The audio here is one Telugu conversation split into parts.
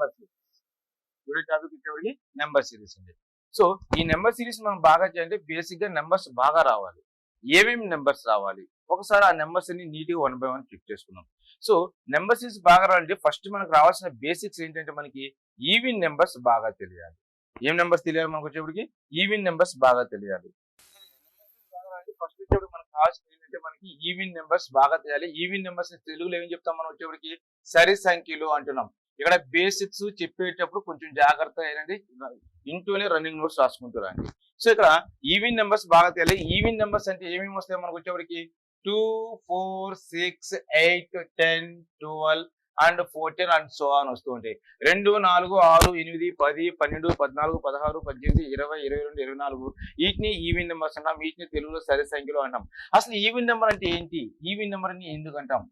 Number series. వీడియో టాపిక్ వచ్చేవాడికి నెంబర్ సిరీస్ అండి. సో ఈ నెంబర్ సిరీస్ మనం బాగా చేయాలంటే బేసిక్ గా నెంబర్స్ బాగా రావాలి. ఏమేమి నెంబర్స్ రావాలి ఒకసారి ఆ నెంబర్స్ అన్ని నీట్ గా 1 by 1 క్లిక్ చేసుకుందాం. సో నెంబర్ సిరీస్ బాగా రావాలంటే ఫస్ట్ మనకు రావాల్సిన బేసిక్స్ ఏంటంటే మనకి ఈవెన్ నెంబర్స్ బాగా తెలియాలి. ఏం నెంబర్స్ తెలియాలి మనకు వచ్చేప్పటికి ఈవెన్ నెంబర్స్ బాగా తెలియాలి. ఫస్ట్ వచ్చేప్పుడు మనకు కావాల్సింది ఏంటంటే మనకి ఈవెన్ నెంబర్స్ బాగా తెలియాలి. ఈవెన్ నెంబర్స్ తెలుగులో ఏం చెప్తాం మనం వచ్చేప్పటికి సరి సంఖ్యలు అంటున్నాం. ఇక్కడ బేసిక్స్ చెప్పేటప్పుడు కొంచెం జాగ్రత్త ఏంటంటే ఇంట్లోనే రన్నింగ్ నోట్స్ రాసుకుంటారండి. సో ఇక్కడ ఈవెన్ నెంబర్స్ బాగా తెలియాలి. ఈవెన్ నెంబర్స్ అంటే ఏమేమి వస్తాయి మనకు వచ్చేప్పటికి 2, 4, 6, 8, 10, 12 అండ్ 14 అండ్ సో ఆన్ వస్తూ ఉంటాయి. 2, 4, 6, 8, 10, 12, 14, 16, 18, 20, 22, 24 వీటిని ఈవెన్ నెంబర్స్ అంటాం. వీటిని తెలుగులో సరి సంఖ్యలు అంటాం. అసలు ఈవెన్ నెంబర్ అంటే ఏంటి? ఈవెన్ నెంబర్ అని ఎందుకు అంటాం?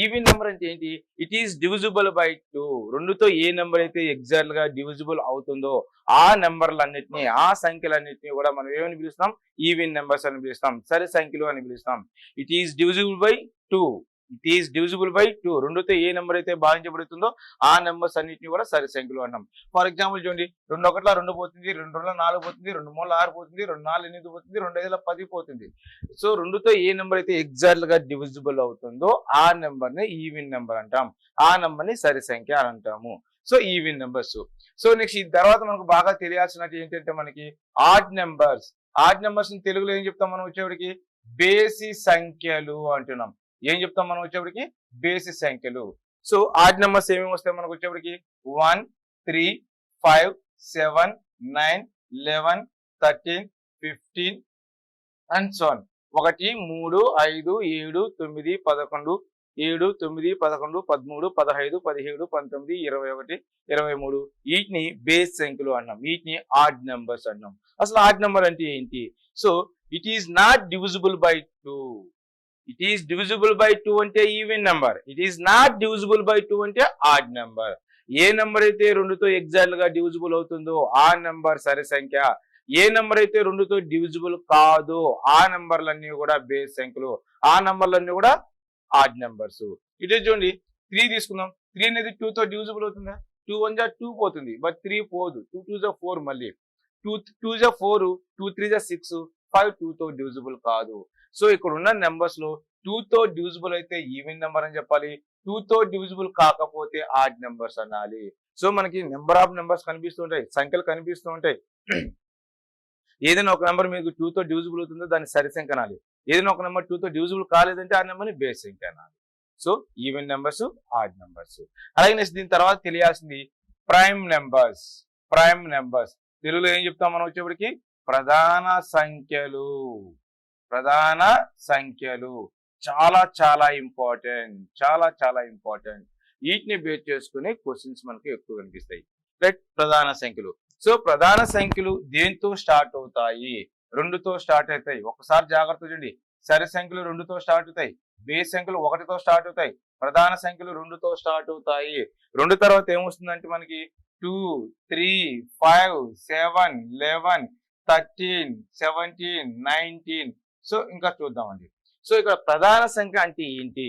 ఈవెన్ నెంబర్ అంటే ఏంటి? It is divisible by 2. 2తో ఏ నెంబర్ అయితే ఎగ్జాక్ట్ గా డివిజిబుల్ అవుతుందో ఆ నెంబర్లన్నిటిని ఆ సంఖ్యలన్నిటిని కూడా మనం ఏమని పిలుస్తాం? ఈవెన్ నెంబర్స్ అని పిలుస్తాం. సరి సంఖ్యలు అని పిలుస్తాం. It is divisible by 2. It is divisible by 2. 2తో ఏ నెంబర్ అయితే భాగించబడుతుందో ఆ నెంబర్స్ అన్నిటిని కూడా సరి సంఖ్యలు అంటాం. ఫర్ ఎగ్జాంపుల్ చూడండి, 2 1 2 పోతుంది, 2 2 4 పోతుంది, 2 3 6 పోతుంది, 2 4 8 పోతుంది, 2 5 10 పోతుంది. సో 2తో ఏ నెంబర్ అయితే ఎగ్జాక్ట్ గా డివిజిబుల్ అవుతుందో ఆ నెంబర్ ని ఈవెన్ నెంబర్ అంటాం. ఆ నెంబర్ ని సరి సంఖ్య అని అంటాము. So even numbers. So next ఈ తర్వాత మనకు బాగా తెలియాల్సినది ఏంటంటే మనకి ఆడ్ నెంబర్స్. ఆడ్ నెంబర్స్ ని తెలుగులో ఏం చెప్తాం మనం వచ్చేప్పటికి? బేసి సంఖ్యలు అంటున్నాం. ఏం చెప్తాం మనం వచ్చేప్పటికి? బేసి సంఖ్యలు. సో ఆడ్ నెంబర్స్ ఏమేమి వస్తాయి మనకు వచ్చేప్పటికి? 1, 3, 5, 7, 9, 11, 13, 15 అండ్ సో ఆన్. 1, 3, 5, 7, 9, 11, 7, 9, 11, 13, 15, 17, 19, 21, 23 వీటిని బేస్ సంఖ్యలు అన్నాం. వీటిని ఆడ్ నెంబర్స్ అన్నాం. అసలు ఆడ్ నెంబర్ అంటే ఏంటి? So it is not divisible by 2. It is divisible by 2 అంటే even number. It is not divisible by 2 అంటే ఆడ్ నెంబర్. ఏ నెంబర్ అయితే 2తో ఎగ్జాక్ట్ గా డివిజిబుల్ అవుతుందో ఆ నెంబర్ సరి సంఖ్య. ఏ నెంబర్ అయితే 2తో డివిజిబుల్ కాదు ఆ నెంబర్లన్నీ కూడా బేస్ సంఖ్యలు. ఆ నెంబర్లన్నీ కూడా ఆడ్ నెంబర్స్. ఇటే చూడండి, 3 తీసుకుందాం. 3 అనేది 2తో డివిజిబుల్ అవుతుందా? 2 1 జా 2 పోతుంది, బట్ 3 పోదు. 2 2 జా 4, మళ్ళీ 2 2 జా 4, 2 3 జా 6, 5 2తో డివిజిబుల్ కాదు. సో ఇక్కడ ఉన్న నెంబర్స్ లో 2తో డివిజిబుల్ అయితే ఈవెన్ నెంబర్ అని చెప్పాలి. 2తో డివిజిబుల్ కాకపోతే ఆడ్ నెంబర్స్ అనాలి. సో మనకి నెంబర్ ఆఫ్ నెంబర్స్ కనిపిస్తూ ఉంటాయి, సంఖ్యలు కనిపిస్తూ ఉంటాయి. ఏదైనా ఒక నెంబర్ మీకు 2తో డివిజిబుల్ అవుతుందో దాన్ని సరి సంఖ్య అనాలి. ఏదైనా ఒక నెంబర్ 2తో డివిజిబుల్ కాలేదంటే ఆ నెంబర్ని బేస్ సంఖ్య అనాలి. So even numbers, odd numbers. అలాగే నెక్స్ట్ దీని తర్వాత తెలియాల్సింది ప్రైమ్ నెంబర్స్. ప్రైమ్ నెంబర్స్ తెలుగులో ఏం చెప్తాం మనం వచ్చేప్పటికి? ప్రధాన సంఖ్యలు. ప్రధాన సంఖ్యలు చాలా చాలా ఇంపార్టెంట్. చాలా చాలా ఇంపార్టెంట్. వీటిని బేస్ చేసుకుని క్వశ్చన్స్ మనకు ఎక్కువ కనిపిస్తాయి. రైట్? ప్రధాన సంఖ్యలు. సో ప్రధాన సంఖ్యలు దేంతో స్టార్ట్ అవుతాయి? 2తో స్టార్ట్ అవుతాయి. ఒకసారి జాగ్రత్త చూడండి, సరి సంఖ్యలు 2తో స్టార్ట్ అవుతాయి, బేస్ సంఖ్యలు 1తో స్టార్ట్ అవుతాయి, ప్రధాన సంఖ్యలు 2తో స్టార్ట్ అవుతాయి. 2 తర్వాత ఏమొస్తుందంటే మనకి 2, 3, 5, 7, 11, 13, 17, 19. సో ఇంకా చూద్దామండి. సో ఇక్కడ ప్రధాన సంఖ్య అంటే ఏంటి?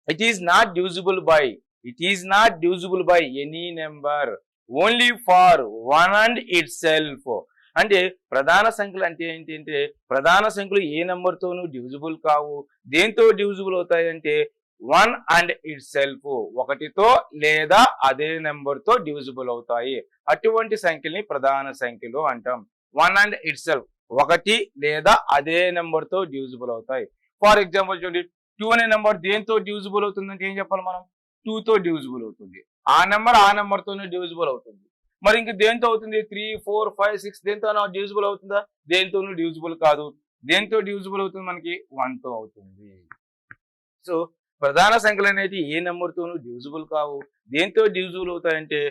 It is not divisible by, it is not divisible by any number, only for one and it self. అంటే ప్రధాన సంఖ్యలు అంటే ఏంటి అంటే ప్రధాన సంఖ్యలు ఏ నెంబర్ తోనూ డివిజిబుల్ కావు. దేంతో డివిజిబుల్ అవుతాయి అంటే 1 అండ్ ఇట్ సెల్ఫ్, ఒకటితో లేదా అదే నెంబర్ తో డివిజిబుల్ అవుతాయి. అటువంటి సంఖ్యల్ని ప్రధాన సంఖ్యలు అంటాం. 1 అండ్ ఇట్ సెల్ఫ్, ఒకటి లేదా అదే నెంబర్ తో డివిజిబుల్ అవుతాయి. ఫర్ ఎగ్జాంపుల్ చూడండి, 2 అనే నెంబర్ దేంతో డివిజిబుల్ అవుతుందంటే ఏం చెప్పాలి మనం? 2తో డివిజిబుల్ అవుతుంది. ఆ నెంబర్ తోనే డివిజిబుల్ అవుతుంది. మరి ఇంక దేంతో అవుతుంది? 3, 4, 5, 6 దేంతో డివిజిబుల్ అవుతుందా? దేంతోనూ డివిజిబుల్ కాదు. దేంతో డివిజిబుల్ అవుతుంది మనకి? 1తో అవుతుంది. సో ప్రధాన సంఖ్యలు అనేది ఏ నెంబర్ తోనూ డివిజిబుల్ కావు. దేంతో డివిజిబుల్ అవుతాయంటే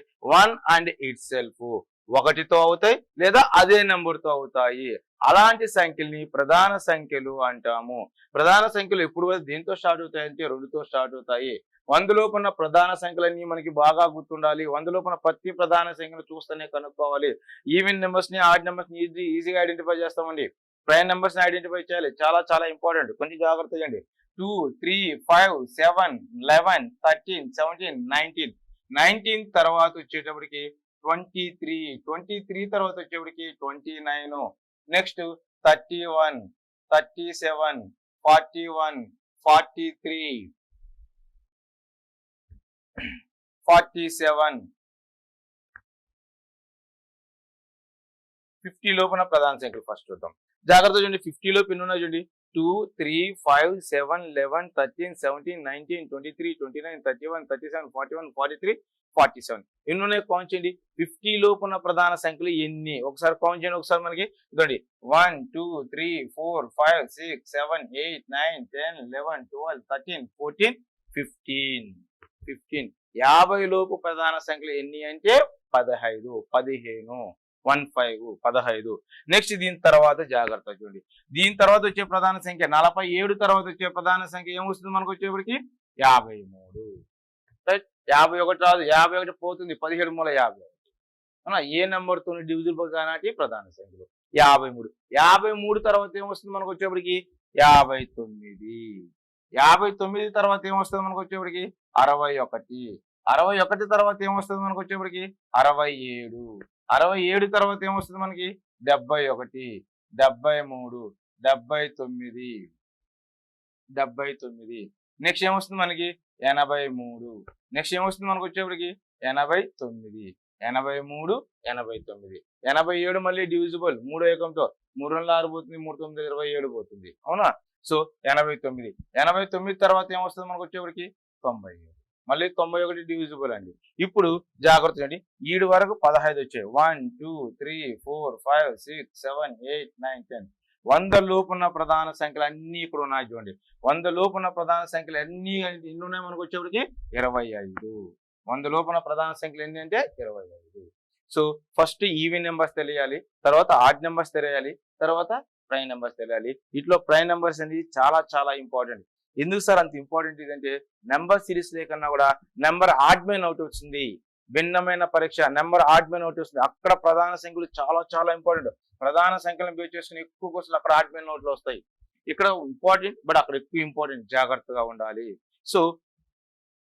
1 అండ్ ఇట్ సెల్ఫ్, ఒకటితో అవుతాయి లేదా అదే నెంబర్ తో అవుతాయి. అలాంటి సంఖ్యల్ని ప్రధాన సంఖ్యలు అంటాము. ప్రధాన సంఖ్యలు ఎప్పుడు దేంతో స్టార్ట్ అవుతాయంటే 2తో స్టార్ట్ అవుతాయి. 100 లోపు ఉన్న ప్రధాన సంఖ్యలన్నీ మనకి బాగా గుర్తుండాలి. 100 లోపు ఉన్న ప్రతి ప్రధాన సంఖ్యను చూస్తూనే కనుక్కోవాలి. ఈవెన్ నెంబర్స్ ని, ఆడ్ నెంబర్స్ ని ఈజీగా ఐడెంటిఫై చేస్తామండి. ప్రైమ్ నెంబర్స్ ని ఐడెంటిఫై చేయాలి, చాలా చాలా ఇంపార్టెంట్. కొంచెం జాగ్రత్తగా అండి. 2, 3, 5, 7, 11, 13, 17, 19 19 తర్వాత వచ్చేటప్పటికి 23, 23 తర్వాత వచ్చేటప్పటికి 29, నెక్స్ట్ 31, 37, 41, 43, 47, 50 లోపున ప్రధాన సంఖ్యలు ఫస్ట్ చూద్దాం. జాగ్రత్త చూడండి, 50 లోపు ఎన్ని ఉన్నాయి చూడండి. 2, 3, 5, 7, 11, 13, 17, 19, 23, 29, 31, 37, 41, 43, 47 ఎన్ని ఉన్నాయి కౌంట్ చేయండి. 50 లోపున ప్రధాన సంఖ్యలు ఎన్ని ఒకసారి కౌంట్ చేయండి. ఒకసారి మనకి చూడండి 1, 2, 3, 4, 5, 6, 7, 8, 9, 10, 11, 12, 13, 14, 15. 50 లోపు ప్రధాన సంఖ్యలు ఎన్ని అంటే 15, 15. నెక్స్ట్ దీని తర్వాత జాగ్రత్త చూడండి. దీని తర్వాత వచ్చే ప్రధాన సంఖ్య 47 తర్వాత వచ్చే ప్రధాన సంఖ్య ఏమొస్తుంది మనకు వచ్చేప్పటికి 53. 51 రాదు, 51 పోతుంది, 17 మూల 51. ఏ నెంబర్ తో డివిజిబుల్ కానాటి ప్రధాన సంఖ్యలు 53. 53 తర్వాత ఏమొస్తుంది మనకు వచ్చేప్పటికి 59. 59 తర్వాత ఏమొస్తుంది మనకు వచ్చేప్పటికి 61. 61 తర్వాత ఏమొస్తుంది మనకు వచ్చేప్పటికి 67. 67 తర్వాత ఏమొస్తుంది మనకి 71, 73, 79. నెక్స్ట్ ఏమొస్తుంది మనకి 83. నెక్స్ట్ ఏమొస్తుంది మనకు వచ్చేప్పటికి 89, 83, 89. 87 మళ్ళీ డివిజిబుల్ 3 ఏకంతో 3 6 పోతుంది, 3 9 27 పోతుంది, అవునా. సో 89. 89 తర్వాత ఏమొస్తుంది మనకు వచ్చేప్పటికి 97. మళ్ళీ 91 డివిజిబుల్ అండి. ఇప్పుడు జాగ్రత్త అండి, 7 వరకు 15 వచ్చాయి. 1, 2, 3, 4, 5, 6, 7, 8, 9, 10. 100 లోపున్న ప్రధాన సంఖ్యలు అన్ని ఇక్కడ ఉన్నాయి చూడండి. 100 లోపున్న ప్రధాన సంఖ్యలు అన్ని ఎన్ని ఉన్నాయి మనకు వచ్చేప్పటికి 25. 100 లోపున్న ప్రధాన సంఖ్యలు ఎన్ని అంటే 25. సో ఫస్ట్ ఈవెన్ నెంబర్స్ తెలియాలి, తర్వాత ఆడ్ నెంబర్స్ తెలియాలి, తర్వాత ప్రైమ్ నెంబర్స్ తెలియాలి. ఇట్లా ప్రైమ్ నెంబర్స్ అనేది చాలా చాలా ఇంపార్టెంట్. ఎందుకు సార్ అంత ఇంపార్టెంట్ ఇదంటే నెంబర్ సిరీస్ లేకన్నా కూడా నెంబర్ ఆడ్ మ్యాన్ అవుట్ వచ్చింది, భిన్నమైన పరీక్ష నెంబర్ ఆడ్ మ్యాన్ అవుట్ వస్తుంది, అక్కడ ప్రధాన సంఖ్యలు చాలా చాలా ఇంపార్టెంట్. ప్రధాన సంఖ్యలను బేస్ చేసుకుని ఎక్కువ క్వశ్చన్లు అక్కడ ఆడ్ మ్యాన్ అవుట్లు వస్తాయి. ఇక్కడ ఇంపార్టెంట్ బట్ అక్కడ ఎక్కువ ఇంపార్టెంట్, జాగ్రత్తగా ఉండాలి. సో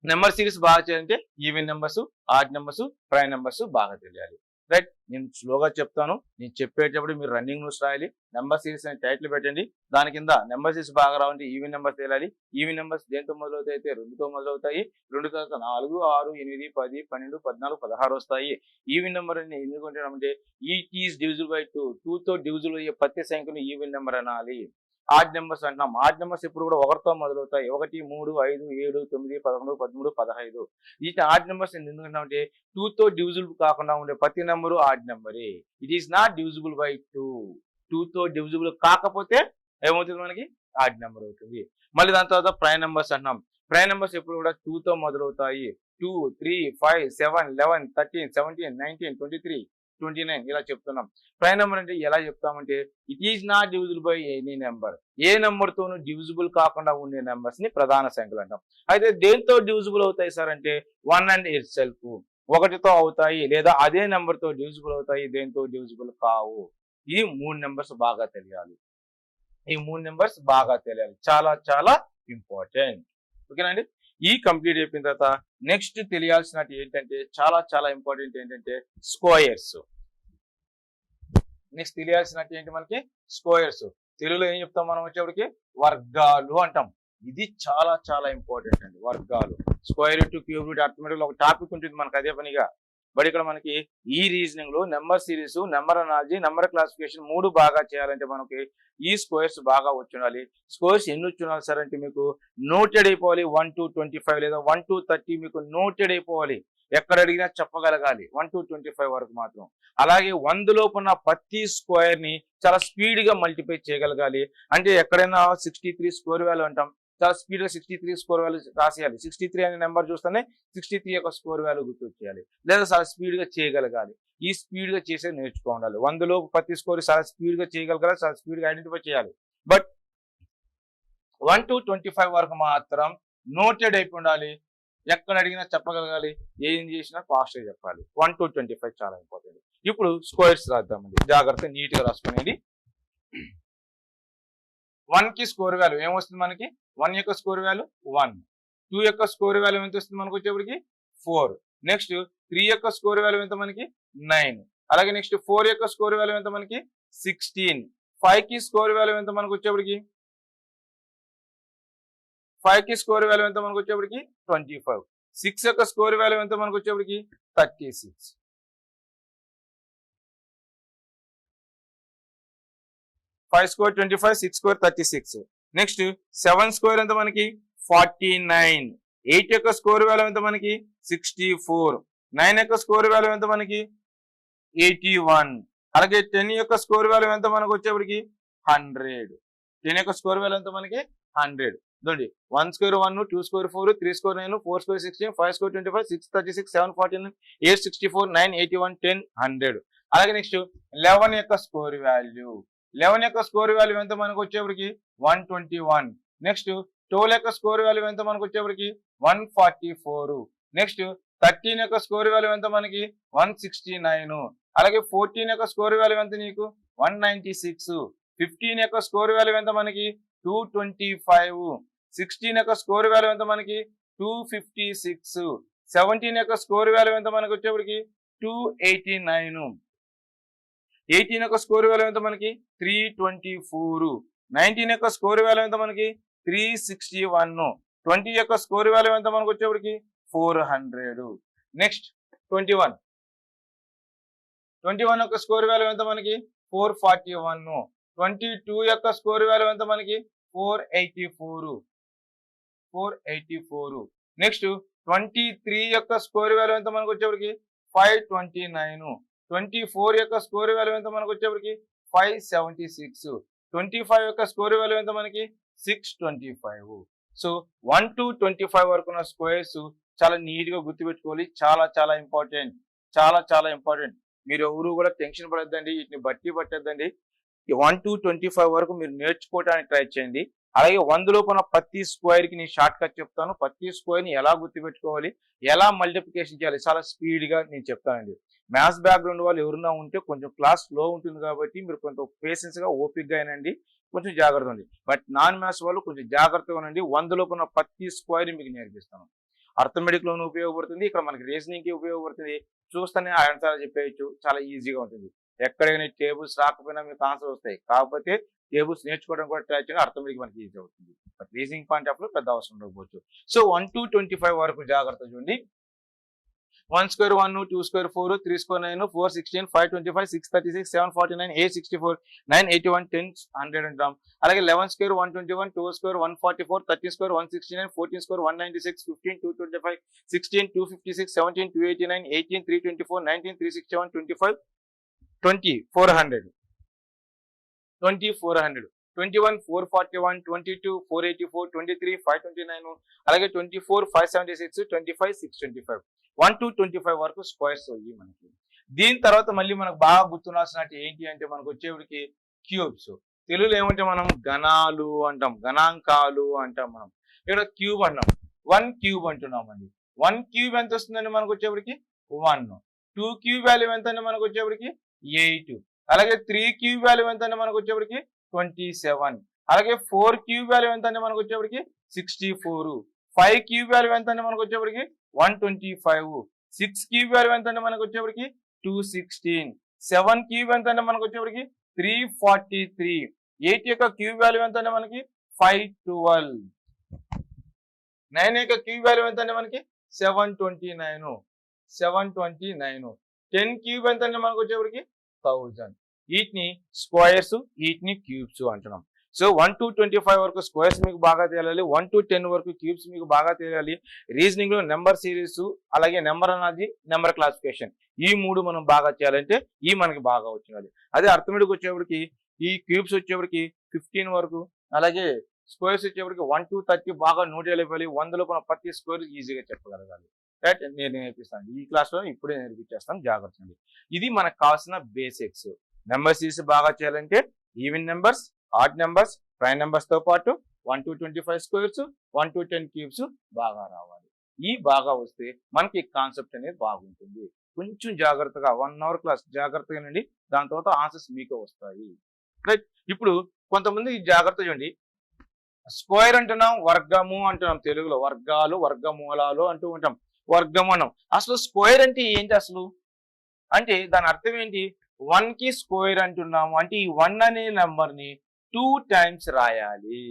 నెంబర్ సిరీస్ బాగా చేయాలంటే even numbers, odd numbers, prime numbers బాగా తెలియాలి. రైట్, నేను స్లోగా చెప్తాను, నేను చెప్పేటప్పుడు మీరు రన్నింగ్ న్యూస్ రాయాలి. నెంబర్ సిరీస్ అని టైటిల్ పెట్టండి, దాని కింద నెంబర్ సిరీస్ బాగా రావాలంటే ఈవెన్ నెంబర్స్ తెలియాలి. ఈవెన్ నెంబర్స్ దేంతో మొదలవుతాయి అయితే 2తో మొదలవుతాయి. 2 తర్వాత 4, 6, 8, 10, 12, 14, 16 వస్తాయి. ఈవెన్ నెంబర్ అని ఎందుకంటే ఈట్ ఈస్ డివిజిబుల్ బై 2, 2తో డివిజిబుల్ అయ్యే ప్రతి సంఖ్యను ఈవెన్ నెంబర్ అనాలి. ఆడ్ నెంబర్స్ అంటున్నాం, ఆడ్ నెంబర్స్ ఎప్పుడు కూడా 1తో మొదలవుతాయి. 1, 3, 5, 7, 9, 11, 13, 15. ఈ ఆడ్ నెంబర్స్ ఎందుకంటే 2తో డివిజిబుల్ కాకుండా ఉండే ప్రతి నెంబరు ఆడ్ నెంబరే. It is not divisible by 2. 2తో డివిజిబుల్ కాకపోతే ఏమవుతుంది మనకి ఆడ్ నెంబర్ అవుతుంది. మళ్ళీ దాని తర్వాత ప్రైమ్ నెంబర్స్ అంటున్నాం. ప్రైమ్ నెంబర్స్ ఎప్పుడు కూడా 2తో మొదలవుతాయి. 2, 3, 5, 7, 11, 13, 17, 19, 23, 29 ఇలా చెప్తున్నాం. ప్రైమ్ నెంబర్ అంటే ఎలా చెప్తామంటే it is not divisible by any number. ఏ నెంబర్ తోనూ డివిజిబుల్ కాకుండా ఉండే నెంబర్స్ ని ప్రధాన సంఖ్యలు అంటాం. అయితే దేంతో డివిజిబుల్ అవుతాయి సార్ అంటే 1 అండ్ ఇట్ సెల్ఫ్, 1తో అవుతాయి, లేదా అదే నెంబర్ తో డివిజిబుల్ అవుతాయి, దేంతో డివిజిబుల్ కావు. ఈ 3 నెంబర్స్ బాగా తెలియాలి. ఈ 3 నెంబర్స్ బాగా తెలియాలి, చాలా చాలా ఇంపార్టెంట్. ఓకేనండి. ఈ కంప్లీట్ అయిపోయిన తర్వాత నెక్స్ట్ తెలియాల్సినట్టు ఏంటంటే చాలా చాలా ఇంపార్టెంట్ ఏంటంటే స్క్వేర్స్. నెక్స్ట్ తెలియాల్సినట్టు ఏంటి మనకి స్క్వేర్స్. తెలుగులో ఏం చెప్తాం మనం వచ్చేప్పటికి వర్గాలు అంటాం. ఇది చాలా చాలా ఇంపార్టెంట్ అండి, వర్గాలు. Square root, cube root, arithmetic ఒక టాపిక్ ఉంటుంది మనకు అదే పనిగా. బట్ ఇక్కడ మనకి ఈ రీజనింగ్ లో number series, number analogy, number classification 3 బాగా చేయాలంటే మనకి ఈ స్క్వేర్స్ బాగా వచ్చుండాలి. స్క్వేర్స్ ఎన్ని వచ్చుండాలి సార్ అంటే మీకు నోటెడ్ అయిపోవాలి. 1 to 25 లేదా 1 to 30 మీకు నోటెడ్ అయిపోవాలి. ఎక్కడ అడిగినా చెప్పగలగాలి 1 to 25 వరకు మాత్రం. అలాగే 100 లోపు ఉన్న ప్రతి స్క్వేర్ ని చాలా స్పీడ్ గా మల్టిప్లై చేయగలగాలి. అంటే ఎక్కడైనా 63 స్క్వేర్ వాల్యూ అంటాం, చాలా స్పీడ్ గా 63 స్క్వేర్ వాల్యూ రాసేయాలి. 63 అనే నెంబర్ చూస్తేనే 63 యొక్క స్క్వేర్ వాల్యూ గుర్తొచ్చేయాలి, లేదా చాలా స్పీడ్ గా చేయగలగాలి. ఈ స్పీడ్ గా చేసేది నేర్చుకోవాలి. 100 లోపు ప్రతి స్కోర్ చాలా స్పీడ్ గా చేయగలగాలి, చాలా స్పీడ్ గా ఐడెంటిఫై చేయాలి. బట్ 1 to 25 వరకు మాత్రం నోటెడ్ అయిపోయి ఉండాలి. ఎక్కడ అడిగినా చెప్పగలగాలి, ఏం చేసినా ఫాస్ట్ గా చెప్పాలి. 1 to 25 చాలా ఇంపార్టెంట్. ఇప్పుడు స్క్వేర్స్ రాద్దామండి, జాగ్రత్త నీట్ గా రాసుకునేది. 1 కి స్కోర్ వాల్యూ ఏమొస్తుంది మనకి, 1 యొక్క స్కోర్ వాల్యూ 1, 2 యొక్క స్కోర్ వాల్యూ ఎంత వస్తుంది మనకు వచ్చేప్పటికి 4, నెక్స్ట్ 3 యొక్క స్క్వేర్ వాల్యూ ఎంత మనకి 9. అలాగే నెక్స్ట్ 4 యొక్క స్క్వేర్ వాల్యూ ఎంత మనకి 16. 5 కి స్క్వేర్ వాల్యూ ఎంత మనకు వచ్చేప్పటికి 5 కి స్క్వేర్ వాల్యూ ఎంత మనకు వచ్చేప్పటికి 25. 6 యొక్క స్క్వేర్ వాల్యూ ఎంత మనకు వచ్చేప్పటికి 36. 5 స్క్వేర్ 25, 6 స్క్వేర్ 36. నెక్స్ట్ 7 స్క్వేర్ ఎంత మనకి 49. 8 యొక్క స్క్వేర్ వాల్యూ ఎంత మనకి 64. 9 యొక్క స్క్వేర్ వాల్యూ ఎంత మనకి 81. అలాగే 10 యొక్క స్క్వేర్ వాల్యూ ఎంత మనకు వచ్చేప్పటికి 100. 10 యొక్క స్క్వేర్ వాల్యూ ఎంత మనకి 100. చూడండి 1 square 1, 2 square 4, 3 square 9, 4 square 16, 5 square 25, 6 36, 7 49, 8 64, 9 81, 10 100. అలాగే నెక్స్ట్ 11 యొక్క స్క్వేర్ వాల్యూ 11 యొక్క స్క్వేర్ వాల్యూ ఎంత మనకు వచ్చేప్పటికి 121. నెక్స్ట్ 12 యొక్క స్క్వేర్ వాల్యూ ఎంత మనకు వచ్చేప్పటికి 144. నెక్స్ట్ 13 యొక్క స్క్వేర్ వాల్యూ ఎంత మనకి 169. అలాగే 14 యొక్క స్క్వేర్ వాల్యూ ఎంత నీకు 196. 15 యొక్క స్క్వేర్ వాల్యూ ఎంత మనకి 225. 16 యొక్క స్క్వేర్ వాల్యూ ఎంత మనకి 256. 17 యొక్క స్క్వేర్ వాల్యూ ఎంత మనకి వచ్చేప్పటికి 289. 18 యొక్క స్క్వేర్ వాల్యూ ఎంత మనకి 324. 19 యొక్క స్క్వేర్ వాల్యూ ఎంత మనకి 361. 20 యొక్క స్క్వేర్ వాల్యూ ఎంత మనకు వచ్చేప్పటికి 400. నెక్స్ట్ 21 యొక్క స్క్వేర్ వాల్యూ ఎంత మనకి 441. 22 యొక్క స్క్వేర్ వాల్యూ ఎంత మనకి 484. నెక్స్ట్ 23 యొక్క స్క్వేర్ వాల్యూ ఎంత మనకు వచ్చేప్పటికి 529. 24 యొక్క స్క్వేర్ వాల్యూ ఎంత మనకు వచ్చేప్పటికి 576. 25 యొక్క స్క్వేర్ వాల్యూ ఎంత మనకి 625. సో 1 to 25 వరకు ఉన్న స్క్వేర్స్ చాలా నీట్ గా గుర్తుపెట్టుకోవాలి. చాలా ఇంపార్టెంట్. చాలా ఇంపార్టెంట్. మీరు ఎవరు కూడా టెన్షన్ పడద్దండి, వీటిని బట్టి పట్టద్దండి. 1 to 25 వరకు మీరు నేర్చుకోవడానికి ట్రై చేయండి. అలాగే 100 లోపు ఉన్న ప్రతి స్క్వేర్ కి నేను షార్ట్ కట్ చెప్తాను. ప్రతి స్క్వేర్ ని ఎలా గుర్తుపెట్టుకోవాలి, ఎలా మల్టిప్లికేషన్ చేయాలి చాలా స్పీడ్ గా నేను చెప్తానండి. మ్యాథ్స్ బ్యాక్గ్రౌండ్ వాళ్ళు ఎవరున్నా ఉంటే కొంచెం క్లాస్ స్లో ఉంటుంది కాబట్టి మీరు కొంచెం పేషెన్స్ గా ఓపిక్ గా అయినండి, కొంచెం జాగ్రత్త ఉంది. బట్ నాన్ మ్యాథ్స్ వాళ్ళు కొంచెం జాగ్రత్తగా ఉండండి. 100 లోపు ఉన్న ప్రతి స్క్వేర్ మీకు నేర్పిస్తాను. అర్థమెటిక్ లోనే ఉపయోగపడుతుంది, ఇక్కడ మనకి రీజనింగ్ కి ఉపయోగపడుతుంది. చూస్తేనే ఆన్సర్ చెప్పేయచ్చు, చాలా ఈజీగా ఉంటుంది. ఎక్కడైనా టేబుల్స్ రాకపోయినా మీకు ఆన్సర్ వస్తాయి. కాకపోతే టేబుల్స్ నేర్చుకోవడం కూడా ట్రై చేయండి, అర్థమెటిక్ మనకి ఈజీ అవుతుంది. బట్ రీజనింగ్ పాయింట్ ఆఫ్ లో పెద్ద అవసరం ఉండకపోవచ్చు. సో 1 to 25 వరకు జాగ్రత్త చూడండి. 1 స్క్వేర్ 1, 2 స్క్వేర్ 4, 3 స్క్వేర్ 9, 4 16, 5 25, 6 36, 7 49, 8 64, 9 81, 10 100 అంటాం. అలాగే 11 స్క్వేర్ 121, 2 స్క్వేర్ 144, 13 స్క్వేర్ 169, 14 స్క్వేర్ 196, 15 225, 16 256, 17 289, 18 324, 19 361, 25 20 400. 20 400. 21 441, 22 484, 23 529, అలాగే 24 576, 25 625. 1 to 25 వరకు స్క్వేర్స్ అయ్యి మనకి. దీని తర్వాత మళ్ళీ మనకు బాగా గుర్తుండాల్సినట్టు ఏంటి అంటే మనకు వచ్చేవాడికి క్యూబ్స్. తెలుగులో ఏమంటే మనం గణాలు అంటాం, గణాంకాలు అంటాం. మనం ఇక్కడ క్యూబ్ అంటాం. 1 క్యూబ్ అంటున్నామండి. 1 క్యూబ్ ఎంత వస్తుందండి మనకు వచ్చేప్పటికి 1. 2 క్యూబ్ వాల్యూ ఎంత అండి మనకు వచ్చేప్పటికి 8. అలాగే 3 క్యూబ్ వాల్యూ ఎంత అండి మనకు వచ్చేప్పటికి 27. అలాగే 4 క్యూబ్ వాల్యూ ఎంత అండి మనకు వచ్చేప్పటికి 64. 5 క్యూబ్ వాల్యూ ఎంత అండి మనకు వచ్చేప్పటికి 125. 6 క్యూబ్ వాల్యూ ఎంత అండి మనకు వచ్చేప్పటికి 216. 7 క్యూబ్ ఎంత అండి మనకు వచ్చేప్పటికి 343. 8 యొక్క క్యూబ్ వాల్యూ ఎంత అండి మనకి 512. 9 యొక్క క్యూబ్ వాల్యూ ఎంత అండి మనకి 729. 10 క్యూబ్ ఎంత అండి మనకు వచ్చేప్పటికి 1000. వీటిని స్క్వేర్స్, వీటిని క్యూబ్స్ అంటున్నాం. సో 1 to 25 వరకు స్క్వేర్స్ మీకు బాగా తెలియాలి. 1 to 10 వరకు క్యూబ్స్ మీకు బాగా తెలియాలి. రీజనింగ్ లో నెంబర్ సిరీస్, అలాగే నెంబర్ అనాలజీ, నెంబర్ క్లాసిఫికేషన్, ఈ 3 మనం బాగా చేయాలంటే ఈ మనకి బాగా వచ్చినది. అదే అర్థమెటిక్ వచ్చేప్పటికి ఈ క్యూబ్స్ వచ్చేప్పటికి 15 వరకు, అలాగే స్క్వేర్స్ వచ్చేప్పటికి 1 to 30 బాగా నోట్ అయిపోయి 100 లోపల ప్రతి స్క్వేర్ ఈజీగా చెప్పగలగాలి. రైట్, నేను నేర్పిస్తాను ఈ క్లాస్ లో, ఇప్పుడే నేర్పించేస్తాను, జాగ్రత్త అండి. ఇది మనకు కావాల్సిన బేసిక్స్. నెంబర్ సిరీస్ బాగా చేయాలంటే even numbers, odd numbers, prime numbers తో పాటు 1 to 25 స్క్వేర్స్, 1 to 10 క్యూబ్స్ బాగా రావాలి. ఈ బాగా వస్తే మనకి కాన్సెప్ట్ అనేది బాగుంటుంది. కొంచెం జాగ్రత్తగా 1 hour క్లాస్ జాగ్రత్తగా నండి, దాని తర్వాత ఆన్సర్స్ మీకు వస్తాయి. రైట్, ఇప్పుడు కొంతమంది జాగ్రత్త చూడండి. స్క్వేర్ అంటున్నాం, వర్గము అంటున్నాం, తెలుగులో వర్గాలు, వర్గమూలాలు అంటూ ఉంటాం. వర్గమనం. అసలు స్క్వేర్ అంటే ఏంటి అసలు? అంటే దాని అర్థం ఏంటి? 1 కి స్క్వేర్ అంటున్నాము అంటే ఈ 1 అనే నెంబర్ ని 2 టైమ్స్ రాయాలి.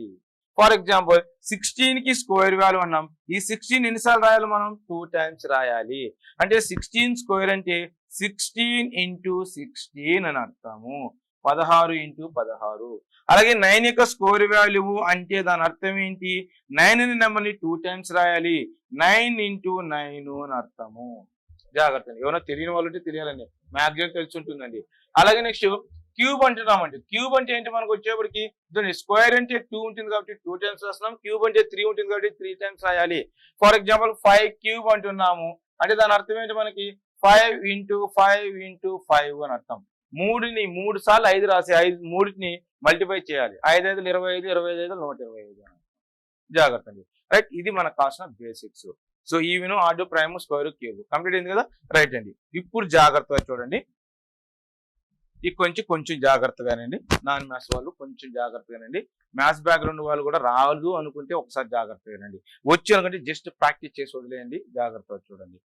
ఫర్ ఎగ్జాంపుల్ 16 కి స్క్వేర్ వాల్యూ అన్నాం. ఈ 16 ఎన్నిసార్లు రాయాలి మనం? 2 టైమ్స్ రాయాలి. అంటే 16 స్క్వేర్ అంటే 16 ఇంటూ 16 అని అర్థము. 16 ఇంటూ 16. అలాగే 9 యొక్క స్క్వేర్ వాల్యూ అంటే దాని అర్థం ఏంటి? 9 అనే నెంబర్ ని 2 టైమ్స్ రాయాలి. 9 ఇంటూ 9 అని అర్థము. జాగ్రత్త, ఏమైనా తెలియని వాళ్ళు ఉంటే తెలియాలండి, మ్యాక్సిమం తెలిసి ఉంటుందండి. అలాగే నెక్స్ట్ క్యూబ్ అంటున్నామండి. క్యూబ్ అంటే ఏంటి? మనకు వచ్చేప్పటికి స్క్వేర్ అంటే 2 ఉంటుంది కాబట్టి 2 టైమ్స్ రాస్తున్నాం. క్యూబ్ అంటే 3 ఉంటుంది కాబట్టి 3 టైమ్స్ రాయాలి. ఫర్ ఎగ్జాంపుల్ 5 క్యూబ్ అంటున్నాము అంటే దాని అర్థం ఏంటి? మనకి 5 ఇంటూ 5 ఇంటూ 5 అని అర్థం. 3ని 3 సార్లు 5 రాసి 3ని మల్టిప్లై చేయాలి. 5 5 25, 25 125 అని. జాగ్రత్త అండి. రైట్, ఇది మనకు కావాల్సిన basics. So even order prime square cube complete అయింది కదా. రైట్ అండి. ఇప్పుడు జాగ్రత్తగా చూడండి, ఈ కొంచెం జాగ్రత్తగానండి. నాన్ మ్యాథ్స్ వాళ్ళు కొంచెం జాగ్రత్తగానండి. మ్యాథ్స్ బ్యాక్గ్రౌండ్ వాళ్ళు కూడా రాదు అనుకుంటే ఒకసారి జాగ్రత్తగానండి. వచ్చి అనుకుంటే జస్ట్ ప్రాక్టీస్ చేసి వదిలేయండి. జాగ్రత్తగా చూడండి.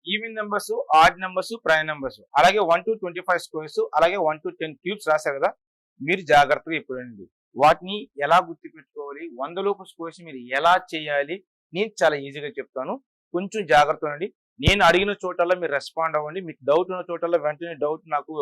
Even numbers, odd numbers, prime numbers, అలాగే 1 to 25 స్క్వేర్స్, అలాగే 1 to 10 క్యూబ్స్ రాశారు కదా. మీరు జాగ్రత్తగా ఇప్పుడండి వాటిని ఎలా గుర్తుపెట్టుకోవాలి, 100 లోపు స్క్వేర్స్ మీరు ఎలా చేయాలి నేను చాలా ఈజీగా చెప్తాను. కొంచెం జాగ్రత్తగా అండి. నేను అడిగిన చోటల్లో మీరు రెస్పాండ్ అవ్వండి. మీకు డౌట్ ఉన్న చోటల్లో వెంటనే డౌట్ నాకు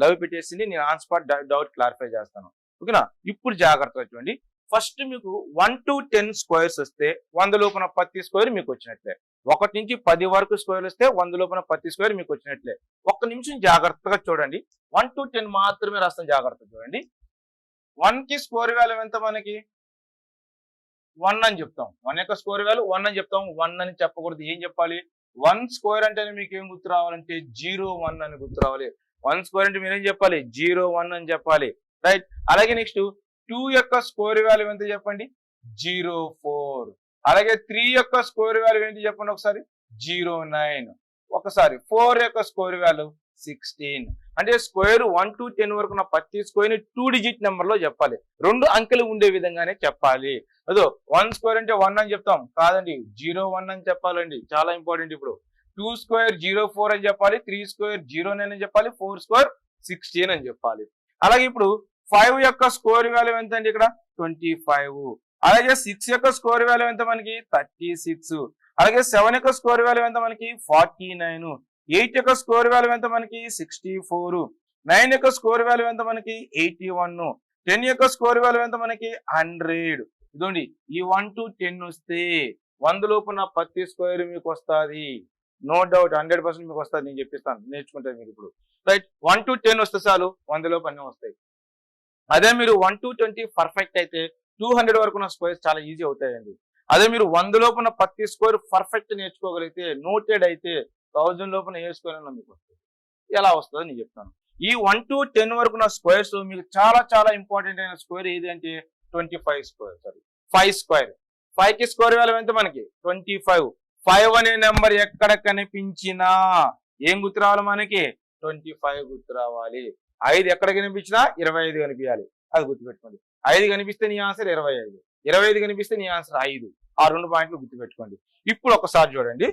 లవ్ పెట్టేసింది, నేను ఆన్ స్పాట్ డౌట్ క్లారిఫై చేస్తాను. ఓకేనా? ఇప్పుడు జాగ్రత్తగా చూడండి. ఫస్ట్ మీకు 1 to 10 స్క్వేర్స్ వస్తే 100 లోపున ప్రతి స్క్వేర్ మీకు వచ్చినట్లే. 1 నుంచి 10 వరకు స్క్వేర్ వస్తే 100 లోపున ప్రతి స్క్వేర్ మీకు వచ్చినట్లే. ఒక్క నిమిషం జాగ్రత్తగా చూడండి. 1 to 10 మాత్రమే రాస్తాం. జాగ్రత్తగా చూడండి. 1 కి స్క్వేర్ వాల్యూ ఎంత? మనకి 1 అని చెప్తాం. 1 యొక్క స్క్వేర్ వాల్యూ 1 అని చెప్తాం. 1 అని చెప్పకూడదు. ఏం చెప్పాలి? 1 స్క్వేర్ అంటే మీకు ఏం గుర్తు రావాలంటే 0 1 అని గుర్తు రావాలి. 1 స్క్వేర్ అంటే మీరేం చెప్పాలి? 0 1 అని చెప్పాలి. రైట్. అలాగే నెక్స్ట్ 2 యొక్క స్క్వేర్ వాల్యూ ఎంత చెప్పండి? 0 4. అలాగే 3 యొక్క స్క్వేర్ వాల్యూ ఏంటి చెప్పండి ఒకసారి? 0 9. ఒకసారి 4 యొక్క స్క్వేర్ వాల్యూ 16. అంటే స్క్వేర్ 1 to 10 వరకు నా ప్రతి స్క్వేర్ ని 2 డిజిట్ నెంబర్ లో చెప్పాలి. 2 అంకెలు ఉండే విధంగానే చెప్పాలి. అదో 1 స్క్వేర్ అంటే 1 అని చెప్తాం కాదండి, 0 1 అని చెప్పాలండి. చాలా ఇంపార్టెంట్. ఇప్పుడు 2 స్క్వేర్ 0 4 అని చెప్పాలి, 3 స్క్వేర్ 0 9 అని చెప్పాలి, 4 స్క్వేర్ 16 అని చెప్పాలి. అలాగే ఇప్పుడు 5 యొక్క స్క్వేర్ వాల్యూ ఎంత అండి? ఇక్కడ 25. అలాగే 6 యొక్క స్క్వేర్ వాల్యూ ఎంత మనకి? 36. అలాగే 7 యొక్క స్క్వేర్ వాల్యూ ఎంత మనకి? 49. 8 యొక్క స్క్వేర్ వాల్యూ ఎంత మనకి? 64. 9 యొక్క స్క్వేర్ వాల్యూ ఎంత మనకి? 81. 10 యొక్క స్క్వేర్ వాల్యూ ఎంత మనకి? 100. ఇదండి, ఈ 1 to 10 వస్తే 100 లోపున ప్రతి స్క్వేర్ మీకు వస్తుంది. నో డౌట్ 100% మీకు వస్తుంది. నేను చెప్పిస్తాను, నేర్చుకుంటారు మీరు ఇప్పుడు. రైట్. 1 to 10 వస్తే చాలు 100 లోపు అన్నీ వస్తాయి. అదే మీరు 1 to 20 పర్ఫెక్ట్ అయితే 200 వరకు ఉన్న స్క్వేర్స్ చాలా ఈజీ అవుతాయండి. అదే మీరు 100 లోపున ప్రతి స్క్వేర్ పర్ఫెక్ట్ నేర్చుకోగలిగితే, నోటెడ్ అయితే 1000 లోపున ఏ స్క్వేర్ అయినా మీకు వస్తుంది. ఎలా వస్తుందో నేను చెప్తాను. ఈ 1 to 10 వరకు ఉన్న స్క్వేర్స్ మీకు చాలా చాలా ఇంపార్టెంట్ అయిన స్క్వేర్ ఏది అంటే 25 స్క్వేర్. Sorry 5 square. 5 కి స్క్వేర్ వాల్యూ ఎంత మనకి? 25. 5 అనే నెంబర్ ఎక్కడ కనిపించినా ఏం గుర్తు రావాలి మనకి? 25 గుర్తు రావాలి. 5 ఎక్కడ కనిపించినా 25 కనిపించాలి. అది గుర్తుపెట్టుకోండి. 5 కనిపిస్తే నీ ఆన్సర్ 25. 25 కనిపిస్తే నీ ఆన్సర్ 5. ఆ 2 పాయింట్లు గుర్తుపెట్టుకోండి. ఇప్పుడు ఒకసారి చూడండి.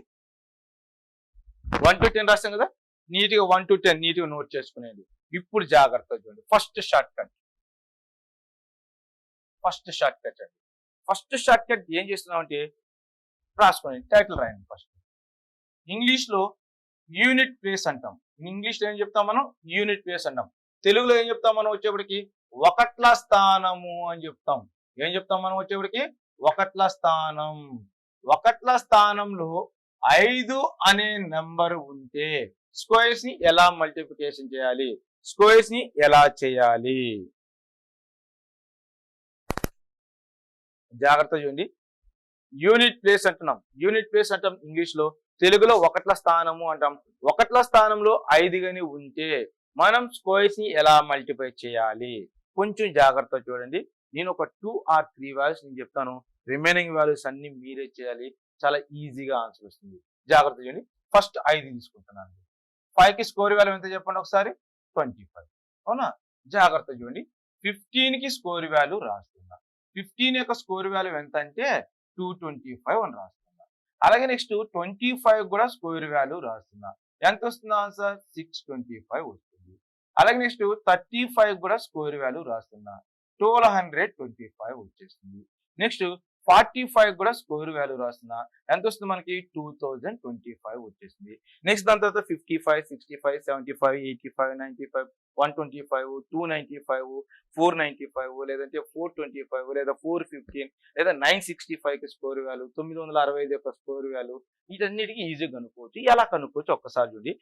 1 to 10 రాస్తాం కదా, నీట్ గా 1 to 10 నీట్ గా నోట్ చేసుకునేది. ఇప్పుడు జాగ్రత్త చూడండి. ఫస్ట్ షార్ట్ కట్ అండి. ఫస్ట్ షార్ట్ కట్ ఏం చేస్తున్నామంటే రాసుకోండి. టైటిల్ రాయండి ఫస్ట్. ఇంగ్లీష్ లో యూనిట్ ప్లేస్ అంటాం. ఇంగ్లీష్ లో ఏం చెప్తాం మనం? యూనిట్ ప్లేస్ అంటాం. తెలుగులో ఏం చెప్తాం మనం వచ్చేప్పటికి? ఒకట్ల స్థానము అని చెప్తాం. ఏం చెప్తాం మనం వచ్చేప్పటికి? ఒకట్ల స్థానం. ఒకట్ల స్థానంలో 5 అనే నెంబర్ ఉంటే స్క్వేర్స్ ని ఎలా మల్టిప్లికేషన్ చేయాలి, స్క్వేర్స్ ని ఎలా చేయాలి? జాగ్రత్త చూడండి. యూనిట్ ప్లేస్ అంటున్నాం. యూనిట్ ప్లేస్ అంటాం ఇంగ్లీష్ లో. తెలుగులో ఒకట్ల స్థానము అంటాం. ఒకట్ల స్థానంలో 5 గని ఉంటే మనం స్క్వేర్స్ ని ఎలా మల్టిప్లై చేయాలి? కొంచెం జాగ్రత్త చూడండి. నేను ఒక 2 or 3 వాల్యూస్ నేను చెప్తాను. రిమైనింగ్ వాల్యూస్ అన్ని మీరే చేయాలి. చాలా ఈజీగా ఆన్సర్ వస్తుంది. జాగ్రత్త చూడండి. ఫస్ట్ 5 తీసుకుంటున్నాను. 5 కి స్క్వేర్ వాల్యూ ఎంత చెప్పండి ఒకసారి? 25. అవునా? జాగ్రత్త చూడండి. 15 కి స్క్వేర్ వాల్యూ రాస్తున్నా. 15 యొక్క స్క్వేర్ వాల్యూ ఎంత అంటే 225 అని రాస్తున్నా. అలాగే నెక్స్ట్ 25 కూడా స్క్వేర్ వాల్యూ రాస్తున్నా. ఎంత వస్తుంది ఆన్సర్? 625 వస్తుంది. అలాగే నెక్స్ట్ 35 కూడా స్క్వేర్ వాల్యూ రాస్తున్నా. 1225 వచ్చేస్తుంది. నెక్స్ట్ 45 కూడా స్క్వేర్ వాల్యూ రాస్తున్నా. ఎంత వస్తుంది మనకి? 2025 వచ్చేసింది. నెక్స్ట్ దాని తర్వాత 55, 65, 75, 85, 95, 125, 295, 495 లేదంటే 425 లేదా 415 లేదా 965కి స్క్వేర్ వాల్యూ, 965 యొక్క స్క్వేర్ వాల్యూ, వీటన్నిటికీ ఈజీగా కనుక్కోవచ్చు. ఎలా కనుక్కోవచ్చు ఒక్కసారి చూడండి.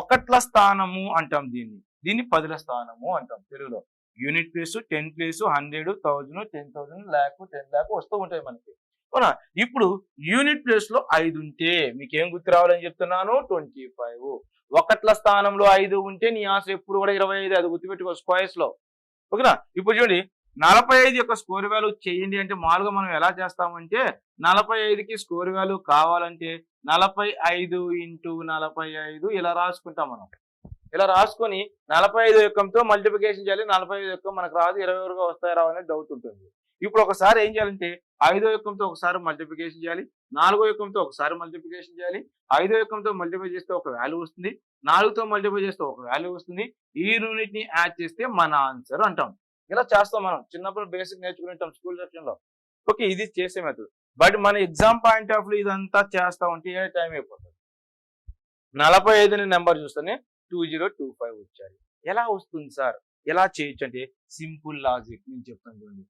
ఒకట్ల స్థానము అంటాం దీన్ని. దీన్ని పదుల స్థానము అంటాం తెలుగులో. Unit place, 10 place, 100, 1000, 10,000, lakh, 10 lakh వస్తూ ఉంటాయి మనకి. అవునా? ఇప్పుడు యూనిట్ ప్లేస్ లో 5 ఉంటే మీకేం గుర్తు రావాలని చెప్తున్నాను? 25. ఒకట్ల స్థానంలో 5 ఉంటే నీ ఆన్సర్ ఎప్పుడు కూడా 25. అది గుర్తుపెట్టుకో స్క్వేర్స్ లో. ఓకేనా? ఇప్పుడు చూడండి 45 యొక్క స్క్వేర్ వాల్యూ చేయండి అంటే మామూలుగా మనం ఎలా చేస్తామంటే 45కి స్క్వేర్ వాల్యూ కావాలంటే 45 ఇంటూ 45 ఇలా రాసుకుంటాం మనం. ఇలా రాసుకొని 45 యొక్కంతో మల్టిప్లికేషన్ చేయాలి. 45 యొక్కం మనకు రాదు, 20 వస్తాయి రావు అనేది డౌట్ ఉంటుంది. ఇప్పుడు ఒకసారి ఏం చేయాలంటే 5 యొక్కంతో ఒకసారి మల్టిప్లికేషన్ చేయాలి, 4 యొక్కంతో ఒకసారి మల్టిప్లికేషన్ చేయాలి, 5 యొక్కంతో మల్టిప్లై చేస్తే ఒక వాల్యూ వస్తుంది, 4తో మల్టిప్లై చేస్తే ఒక వాల్యూ వస్తుంది. ఈ యూనిట్ ని యాడ్ చేస్తే మన ఆన్సర్ అంటాం. ఇలా చేస్తాం మనం చిన్నప్పుడు బేసిక్ నేర్చుకుంటాం స్కూల్ సెక్షన్ లో. ఓకే, ఇది చేసే మెథడ్. బట్ మన ఎగ్జామ్ పాయింట్ ఆఫ్ వ్యూ ఇదంతా చేస్తా ఉంటే ఏ టైం అయిపోతుంది. 45 నెంబర్ చూస్తేనే 2025 వచ్చారు. ఎలా వస్తుంది సార్? ఎలా చేయొచ్చు అంటే సింపుల్ లాజిక్ నేను చెప్తాను చూడండి.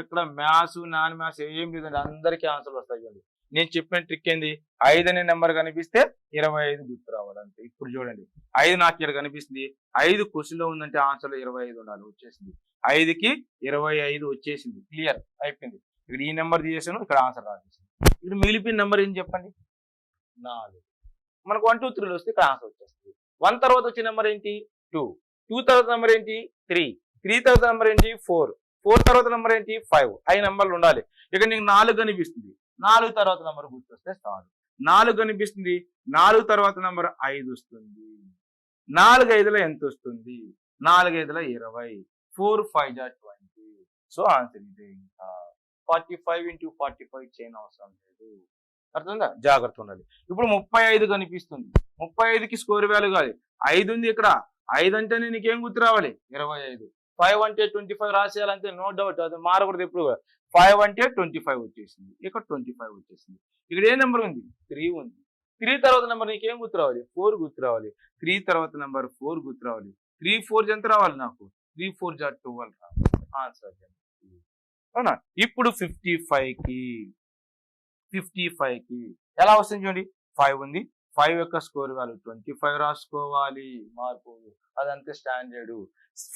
ఎక్కడ మ్యాథ్స్ నాన్ మ్యాథ్స్ ఏం లేదండి, అందరికీ ఆన్సర్లు వస్తాయి చూడండి. నేను చెప్పిన ట్రిక్ ఏంది? 5 అనే నెంబర్ కనిపిస్తే 25 గుర్తు రావాలంటే. ఇప్పుడు చూడండి 5 నాకు ఇక్కడ కనిపిస్తుంది, 5 క్వశ్చన్ లో ఉందంటే ఆన్సర్ లో 25 ఉండాలి. వచ్చేసింది 5కి 25 వచ్చేసింది. క్లియర్ అయిపోయింది. ఇక్కడ ఈ నెంబర్ తీసేసాను, ఇక్కడ ఆన్సర్ రాసేసింది. ఇక్కడ మిగిలిపోయిన నెంబర్ ఏం చెప్పండి? 4. మనకు 1, 2, 3 వస్తే ఇక్కడ ఆన్సర్ వచ్చేస్తుంది. 1 తర్వాత వచ్చే నెంబర్ ఏంటి? 2. 2 తర్వాత నెంబర్ ఏంటి? 3. 3 తర్వాత నెంబర్ ఏంటి? 4. 4 తర్వాత నెంబర్ ఏంటి? 5. 5 నెంబర్లు ఉండాలి. ఇక్కడ నీకు 4 కనిపిస్తుంది, 4 తర్వాత నెంబర్ గుర్తొస్తే చాలు. 4 కనిపిస్తుంది, 4 తర్వాత నెంబర్ 5 వస్తుంది. 4 5లో ఎంత వస్తుంది? 4 5లో 20. 4 5 20. సో ఆన్సర్ ఇదే. ఇంకా 45 ఇంటూ 45 చేయని అవసరం లేదు. అర్థమైందా? జాగ్రత్త ఉండాలి. ఇప్పుడు 35 కనిపిస్తుంది, 35కి స్క్వేర్ వాల్యూ కాదు, 5 ఉంది ఇక్కడ. 5 అంటేనే నీకేం గుర్తు రావాలి? 25. 5 అంటే 25 రాసేయాలంటే నో డౌట్, అది మారకూడదు ఎప్పుడు. 5 అంటే 25 వచ్చేసింది, ఇక్కడ 25 వచ్చేసింది. ఇక్కడ ఏ నెంబర్ ఉంది? 3 ఉంది. 3 తర్వాత నెంబర్ నీకేం గుర్తు రావాలి? 4 గుర్తు రావాలి. 3 తర్వాత నెంబర్ 4 గుర్తు రావాలి. 3 4 ఎంత రావాలి నాకు? 3 4 12 రావాలి. ఆన్సర్ అవునా? ఇప్పుడు 55కి ఎలా వస్తుంది చూడండి. 5 ఉంది, 5 యొక్క స్కోర్ వాల్యూ 25 రాసుకోవాలి, మార్పు అదంతే స్టాండర్డ్.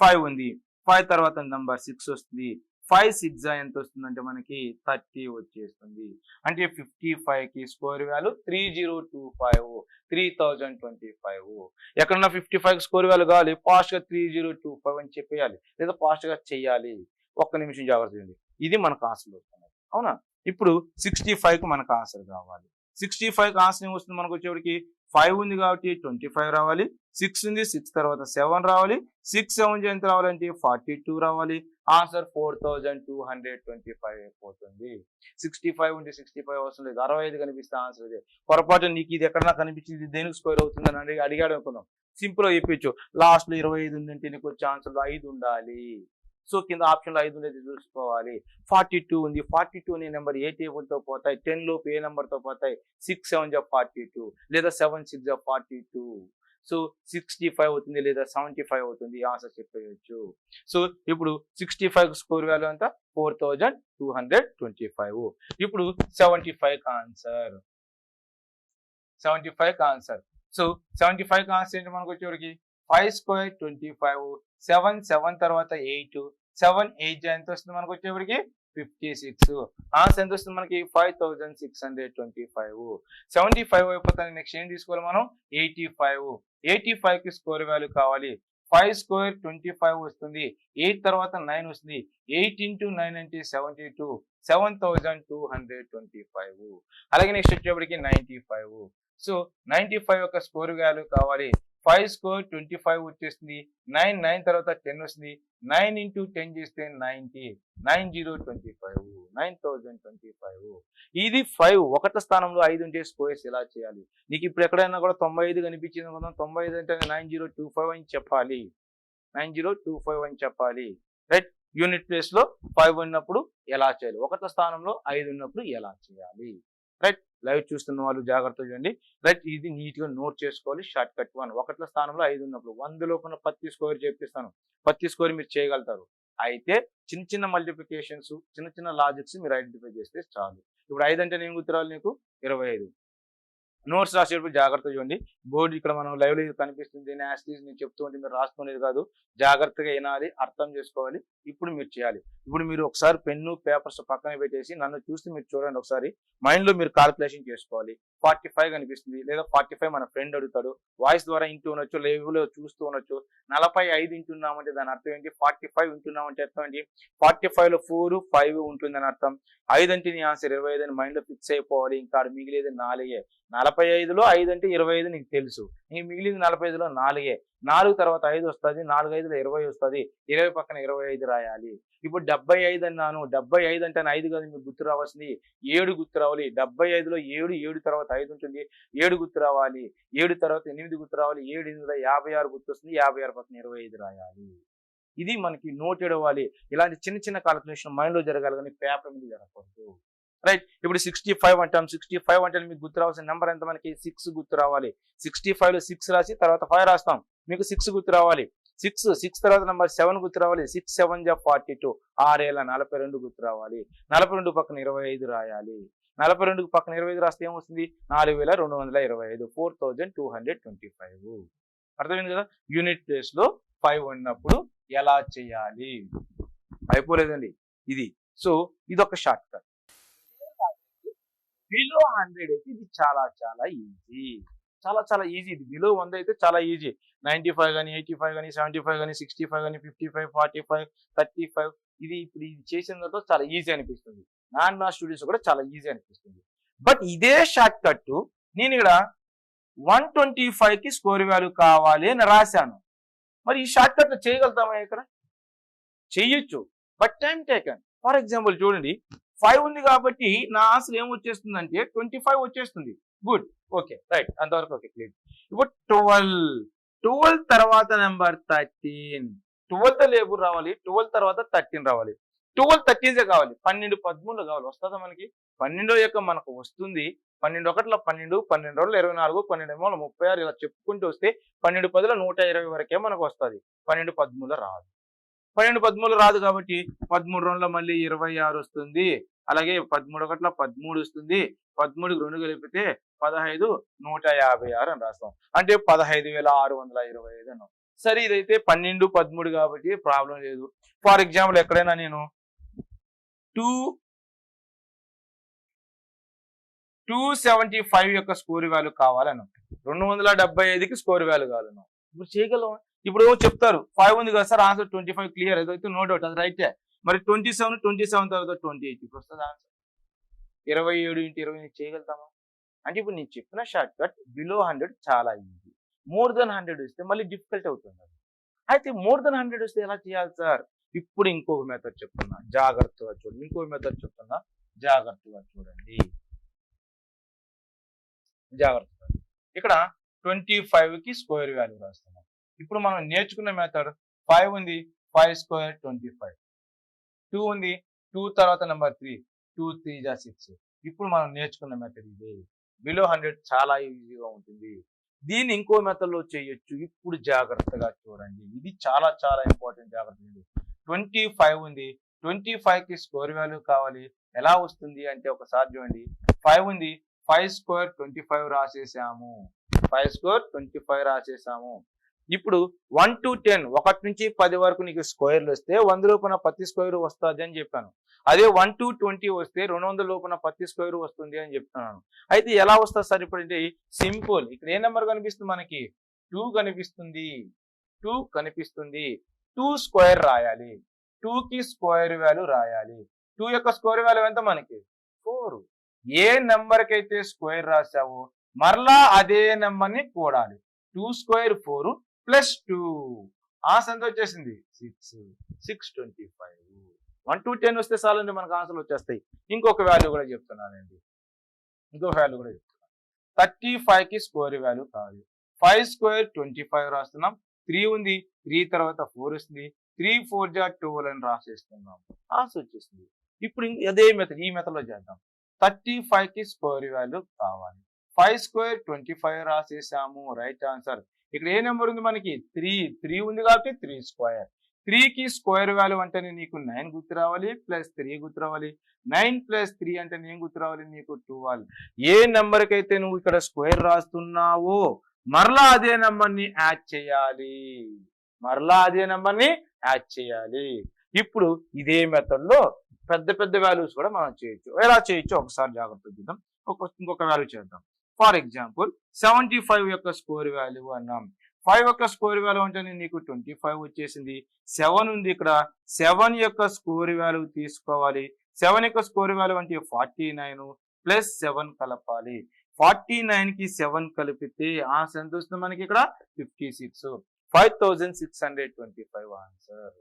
5 ఉంది, 5 తర్వాత నెంబర్ 6 వస్తుంది. 5 6 ఎంత వస్తుందంటే మనకి 30 వచ్చేస్తుంది. అంటే 55కి స్కోర్ వాల్యూ 3025, 3025. ఎక్కడన్నా 55 స్కోర్ వాల్యూ కావాలి, ఫాస్ట్ గా 3025 అని చెప్పేయాలి, లేదా ఫాస్ట్ గా చెయ్యాలి. ఒక్క నిమిషం జాగ్రత్త చేయండి. ఇది మనకు ఆన్సర్ వస్తుంది. అవునా? ఇప్పుడు 65కి మనకు ఆన్సర్ కావాలి. 65కి ఆన్సర్ ఏమొస్తుంది మనకు వచ్చేవాడికి? 5 ఉంది కాబట్టి 25 రావాలి. 6 ఉంది, 6 తర్వాత 7 రావాలి. 6 7 ఎంత రావాలంటే 42 రావాలి. ఆన్సర్ 4225 అయిపోతుంది. 65 ఉంటే 65 అవసరం లేదు, 65 కనిపిస్తే ఆన్సర్ ఇదే. పొరపాటు నీకు ఇది ఎక్కడన్నా కనిపించింది దేనికి స్క్వేర్ అవుతుందని అడిగాడు అనుకున్నాం. సింపుల్ గా చెప్పచ్చు. లాస్ట్ లో 25 ఉందంటే నీకు వచ్చే ఆన్సర్ లో 5 ఉండాలి. సో కింద ఆప్షన్ లో 5 ఉండేది చూసుకోవాలి. 42 ఉంది, 42 అనే నెంబర్ ఏ టేబుల్ తో పోతాయి? 10 లోపు ఏ నెంబర్ తో పోతాయి? 6 7 42 లేదా 7 6 42. సో 65 అవుతుంది లేదా 75 అవుతుంది, ఆన్సర్ చెప్పేయచ్చు. సో ఇప్పుడు 65 స్కోర్ వాల్యూ అంతా 4225. ఇప్పుడు 75 ఆన్సర్. 75 ఆన్సర్. సో 75 ఆన్సర్ ఏంటి మనకు వచ్చేవరికి? 5 స్క్వేర్ 25, 7 7 తర్వాత 8, 7 8 ఎంత వస్తుంది మనకు వచ్చేవరికి? 56. ఆన్సర్ ఎంత వస్తుంది మనకి? 5625. 75 అయిపోతుంది. నెక్స్ట్ ఏం తీసుకోవాలి మనం? 85. 85కి స్కోర్ వాల్యూ కావాలి. 5 స్క్వేర్ 25 వస్తుంది, 8 తర్వాత 9 వస్తుంది. 8 ఇంటూ 9 అంటే 72, 7225. అలాగే నెక్స్ట్ వచ్చేప్పటికి 95. సో 95 యొక్క స్కోర్ వాల్యూ కావాలి. 5 స్క్వేర్ 25 వచ్చేస్తుంది. 9 తర్వాత 10 వస్తుంది. 9 ఇంటూ 10 చేస్తే 90. 9025 9025. ఇది 5 ఒకటి స్థానంలో 5 ఉంటే స్క్వేర్స్ ఎలా చేయాలి? నీకు ఇప్పుడు ఎక్కడైనా కూడా 95 కనిపించింది కదా, 95 అంటే 9025 అని చెప్పాలి. 9025 అని చెప్పాలి. రైట్, యూనిట్ ప్లేస్ లో 5 ఉన్నప్పుడు ఎలా చేయాలి, ఒకటి స్థానంలో 5 ఉన్నప్పుడు ఎలా చేయాలి? రైట్, లైవ్ చూస్తున్న వాళ్ళు జాగ్రత్తగా చూడండి. రైట్, ఇది నీట్ గా నోట్ చేసుకోవాలి. షార్ట్ కట్ 1 ఒకటి స్థానంలో 5 ఉన్నప్పుడు 100 లోపల ప్రతి స్క్వేర్ చెప్పిస్తాను. ప్రతి స్క్వేర్ మీరు చేయగలుగుతారు. అయితే చిన్న చిన్న మల్టిప్లికేషన్స్, చిన్న చిన్న లాజిక్స్ మీరు ఐడెంటిఫై చేస్తే చాలు. ఇప్పుడు 5 అంటే నేను గుర్తురాలి నీకు 25. నోట్స్ రాసేటప్పుడు జాగ్రత్తగా చూడండి. బోర్డు ఇక్కడ మనం లైవ్ లో కనిపిస్తుంది. నేను చెప్తూ ఉంటే మీరు రాసుకునేది కాదు, జాగ్రత్తగా వినాలి, అర్థం చేసుకోవాలి. ఇప్పుడు మీరు చేయాలి. ఇప్పుడు మీరు ఒకసారి పెన్ను పేపర్స్ పక్కన పెట్టేసి నన్ను చూసి మీరు చూడండి. ఒకసారి మైండ్ లో మీరు కాల్కులేషన్ చేసుకోవాలి. 45 కనిపిస్తుంది, లేదా 45 మన ఫ్రెండ్ అడుగుతాడు. వాయిస్ ద్వారా ఇంటూ ఉండొచ్చు, లైవ్ లో చూస్తూ ఉండొచ్చు. 45 వింటున్నామంటే దాని అర్థం ఏంటి? 45 వింటున్నామంటే అర్థం ఏంటి? 45 లో 4 5 ఉంటుందని అర్థం. 5 అంటే నీ ఆన్సర్ 25 అని మైండ్ లో ఫిక్స్ అయిపోవాలి. ఇంకా మిగిలేదు 4. 45లో 5 అంటే 25 నీకు తెలుసు. నీకు మిగిలింది 45లో 4. 4 తర్వాత 5 వస్తుంది. 4 5లో 20 వస్తుంది. 20 పక్కన 25 రాయాలి. ఇప్పుడు 75 అన్నాను. 75 అంటే 5 కాదు మీకు గుర్తు రావాల్సింది, 7 గుర్తు రావాలి. 75లో 7, 7 తర్వాత 5 ఉంటుంది, 7 గుర్తు రావాలి. 7 తర్వాత 8 గుర్తు రావాలి. 7 8 56 గుర్తు వస్తుంది. 56 పక్కన 25 రాయాలి. ఇది మనకి నోటెడ్ అవ్వాలి. ఇలాంటి చిన్న చిన్న కాల్కులేషన్ మైండ్ లో జరగాలి, కానీ పేపర్ మీద జరగకూడదు. రైట్, ఇప్పుడు 65 అంటాం. 65 అంటే మీకు గుర్తు రావాల్సిన నెంబర్ ఎంత? మనకి 6 గుర్తు రావాలి. 65లో 6 రాసి తర్వాత 5 రాస్తాం. మీకు 6 గుర్తు రావాలి. 6 తర్వాత నెంబర్ 7 గుర్తు రావాలి. 6 7 42, 6 42 గుర్తు రావాలి. 42 పక్కన 25 రాయాలి. 42 పక్కన 25 రాస్తే ఏమొస్తుంది? 4225, 4225. అర్థమైంది కదా? యూనిట్ ప్లేస్ లో 5 ఉన్నప్పుడు ఎలా చేయాలి? అయిపోలేదండి ఇది. సో ఇదొక షార్ట్ కట్. బిలో 100 అయితే ఇది చాలా చాలా ఈజీ. చాలా చాలా ఈజీ. ఇది బిలో 100 అయితే చాలా ఈజీ. 95 కానీ 85 కానీ 75 కానీ 65 కానీ 55 45 35 ఇది ఇప్పుడు ఇది చేసిన తర్వాత చాలా ఈజీ అనిపిస్తుంది. నా స్టూడెంట్స్ కూడా చాలా ఈజీ అనిపిస్తుంది. బట్ ఇదే షార్ట్ కట్ నేను ఇక్కడ 125కి స్కోర్ వాల్యూ కావాలి అని రాశాను. మరి ఈ షార్ట్ కట్ చేయగలుగుతామా? ఇక్కడ చెయ్యొచ్చు, but time taken. For example చూడండి, 5 ఉంది కాబట్టి నా ఆన్సర్ ఏం వచ్చేస్తుంది అంటే 25 వచ్చేస్తుంది. గుడ్, ఓకే, రైట్, అంతవరకు ఓకే, క్లియర్. ఇప్పుడు 12 తర్వాత నెంబర్ 13. 12 లేబుల్ రావాలి. 12 తర్వాత 13 రావాలి. 12 13 కావాలి. 12 13 కావాలి. వస్తుందా మనకి? 12 యొక్క మనకు వస్తుంది. 12 ఒకటిలో 12, 12 రోజులు 24, 12 ఏమో 36 ఇలా చెప్పుకుంటూ వస్తే 12 10లో 120 వరకే మనకు వస్తుంది. 12 13 రాదు. 12 13 రాదు కాబట్టి 13 రోజుల్లో మళ్ళీ 26 వస్తుంది. అలాగే 13 ఒకటిలో 13 వస్తుంది. 13కి 2 కలిపితే 15, 156 అని రాస్తాం. అంటే 15,625 అన్నాం. సరే, ఇదైతే 12 13 కాబట్టి ప్రాబ్లం లేదు. ఫర్ ఎగ్జాంపుల్ ఎక్కడైనా నేను 275 యొక్క స్కోర్ వాల్యూ కావాలన్నాం. 275కి స్కోర్ వాల్యూ కావాలన్నాం. ఇప్పుడు చేయగలమా? ఇప్పుడు చెప్తారు 5 ఉంది కదా సార్, ఆన్సర్ 25 క్లియర్. అదైతే నో డౌట్, అది రైటే. మరి 27 తర్వాత 28 ఇప్పుడు వస్తుంది ఆన్సర్. 27 × 20 చేయగలుగుతామా? అంటే ఇప్పుడు నేను చెప్పిన షార్ట్ కట్ బిలో 100 చాలా ఈజీ. మోర్ దెన్ 100 వస్తే మళ్ళీ డిఫికల్ట్ అవుతుంది. అయితే మోర్ దెన్ 100 వస్తే ఎలా చేయాలి సార్? ఇప్పుడు ఇంకొక మెథడ్ చెప్తున్నా, జాగ్రత్తగా చూడండి. ఇంకొక మెథడ్ చెప్తున్నా, జాగ్రత్తగా చూడండి. జాగ్రత్తగా ఇక్కడ 25కి స్క్వేర్ వాల్యూ రాస్తున్నాం. ఇప్పుడు మనం నేర్చుకున్న మెథడ్ 5 ఉంది, 5 స్క్వేర్ 25. 2 ఉంది, 2 తర్వాత నెంబర్ 3, 2 3 = 6. ఇప్పుడు మనం నేర్చుకున్న మెథడ్ ఇదే. బిలో 100 చాలా ఈజీగా ఉంటుంది. దీన్ని ఇంకో మెథడ్ లో చేయొచ్చు. ఇప్పుడు జాగ్రత్తగా చూడండి, ఇది చాలా చాలా ఇంపార్టెంట్. జాగ్రత్త. 25 ఉంది, 25కి స్క్వేర్ వాల్యూ కావాలి. ఎలా వస్తుంది అంటే ఒకసారి చూడండి. 5 ఉంది, 5 స్క్వేర్ 25 రాసేసాము. 5 స్క్వేర్ 25 రాసేసాము. ఇప్పుడు 1 to 10, 1 నుంచి 10 వరకు నీకు స్క్వేర్లు వస్తే 100 లోపల ప్రతి స్క్వేర్ వస్తుంది అని చెప్పాను. అదే 1 to 20 వస్తే 200 లోపల ప్రతి స్క్వేర్ వస్తుంది అని చెప్తున్నాను. అయితే ఎలా వస్తుంది సార్? ఇప్పుడు అంటే సింపుల్. ఇక్కడ ఏ నెంబర్ కనిపిస్తుంది మనకి? 2 కనిపిస్తుంది. 2 కనిపిస్తుంది. 2 స్క్వేర్ రాయాలి. 2కి స్క్వేర్ వాల్యూ రాయాలి. 2 యొక్క స్క్వేర్ వాల్యూ ఎంత మనకి? 4. ఏ నెంబర్కి అయితే స్క్వేర్ రాసావో మరలా అదే నెంబర్ని కూడాలి. 2 స్క్వేర్ 4 ప్లస్ 2 ఆన్సర్ ఎంత వచ్చేసింది 6 625 1 to 10 వస్తే చాలండి మనకు ఆన్సర్లు వచ్చేస్తాయి. ఇంకొక వాల్యూ కూడా చెప్తున్నానండి. 35కి స్క్వేర్ వాల్యూ కావాలి. 5 స్క్వేర్ 25 రాస్తున్నాం. 3 ఉంది, 3 తర్వాత 4 వస్తుంది. 3 4 జా 12 అని రాసేస్తున్నాం. ఆన్సర్ వచ్చేసింది. ఇప్పుడు అదే మెథడ్, ఈ మెథడ్ లో చేద్దాం. 35కి స్క్వేర్ వాల్యూ కావాలి. 5 స్క్వేర్ 25 రాసేసాము. Right answer. ఇక్కడ ఏ నెంబర్ ఉంది మనకి 3 ఉంది కాబట్టి 3 స్క్వేర్. 3కి స్క్వేర్ వాల్యూ అంటే నీకు 9 గుర్తు రావాలి, ప్లస్ 3 గుర్తు రావాలి. 9 ప్లస్ 3 అంటే ఏం గుర్తు రావాలి నీకు 12. ఏ నెంబర్ కైతే నువ్వు ఇక్కడ స్క్వేర్ రాస్తున్నావో మరలా అదే నెంబర్ ని యాడ్ చేయాలి. ఇప్పుడు ఇదే మెథడ్ లో పెద్ద పెద్ద వాల్యూస్ కూడా మనం చేయొచ్చు. ఎలా చేయొచ్చు ఒకసారి జాగ్రత్త చూద్దాం. ఇంకొక వాల్యూ చేద్దాం. ఫర్ ఎగ్జాంపుల్ 75 యొక్క స్క్వేర్ వాల్యూ అన్నాం. 5 యొక్క స్క్వేర్ వాల్యూ అంటే నీకు 25 వచ్చేసింది. 7 ఉంది ఇక్కడ. 7 యొక్క స్క్వేర్ వాల్యూ తీసుకోవాలి. 7 యొక్క స్క్వేర్ వాల్యూ అంటే 49 ప్లస్ 7 కలపాలి. 49కి 7 కలిపితే ఆన్సర్ ఎంత వస్తుంది మనకి ఇక్కడ 56. 5625 ఆన్సర్.